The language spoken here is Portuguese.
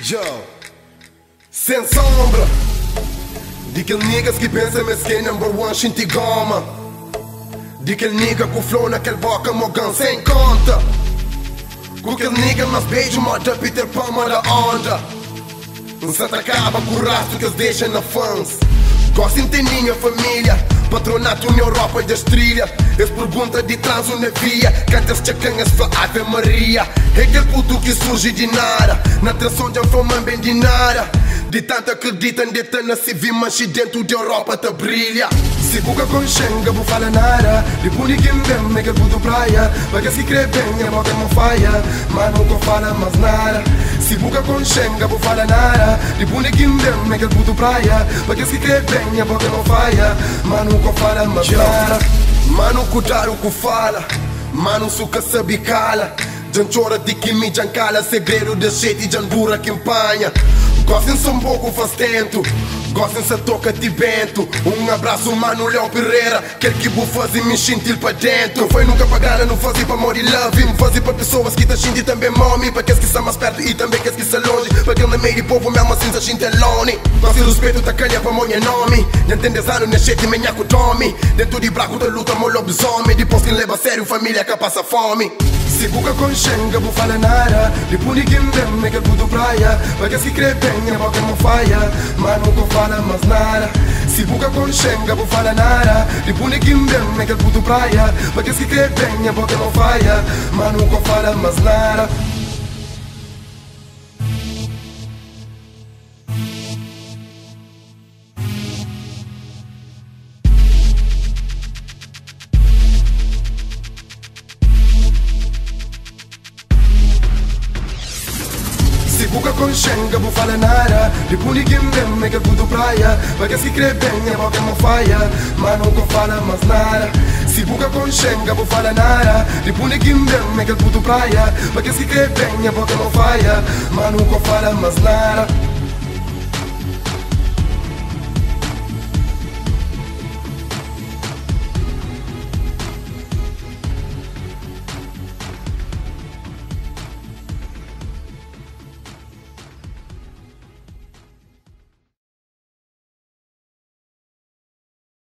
Yo, sem sombra daquele niggas que pensa mas que é number one, shinti goma. Daquele nigga com flow naquele boca, mogan sem conta. Com aquele nigga mas beijo, moda Peter Pan, moda onda. Não se acaba com o rastro que eles deixam na fãs. Gostam de minha família, patronato na Europa e das trilhas. Eles perguntam de trans ou na via, canta-se chacanhas para Ave Maria. É aquele puto que surge de nada, na atração de fama bem de nada. De tanto acreditam de tana se vi manche dentro da Europa te brilha. Se buca com xenga, vou falar nada. De puni quem bem, é aquele puto praia. Porque se crê bem, é mal que não falha, mas nunca fala mais nada. Se buca com xenga, vou falar nada. De puni quem bem, é aquele puto praia. Porque se crê bem, é mal que não falha, mas nunca fala mais nada. Mano, cuidar o que fala, mano, suca sabe cala. Jan chora de que me jan cala, segredo de jeito e jan dura que empanha. Gostem-se um pouco faz tempo, gostem-se a toca de vento. Abraço, mano, Léo Pereira, quer que vou fazer me sentir para dentro. Não foi nunca pagar, não fazer para morrer love. Me fazer para pessoas que tá sentindo também mommy. Para aqueles que estão mais perto e também aqueles que estão longe. Para aquele no meio de povo mesmo assim se sente lonely. Mas se respeito tá calha para monha nome. Já tem 10 anos, nesse jeito menha com Tommy. Dentro de braco da luta, mo lobisomem. Depois que leva a sério, família que passa fome. Se buca com xenga, vou falar nada. De puni quem bem, é que puto praia. Porque se crê bem, é bom que não falha, mas nunca fala mais nada. Se buca com xenga, vou falar nada. De puni quem bem, é que puto praia. Porque se crê bem, é bom que não falha, mas nunca fala mais nada. Se buca com xenga, vou falar nada. De puni quem bem, é que puto praia. Porque se crê bem, é bom que não falha, mas nunca fala mais nada. Se buca com xenga, vou falar nada. De puni quem bem, é que puto praia. Porque se crê bem, é bom que não falha, mas nunca fala mais nada.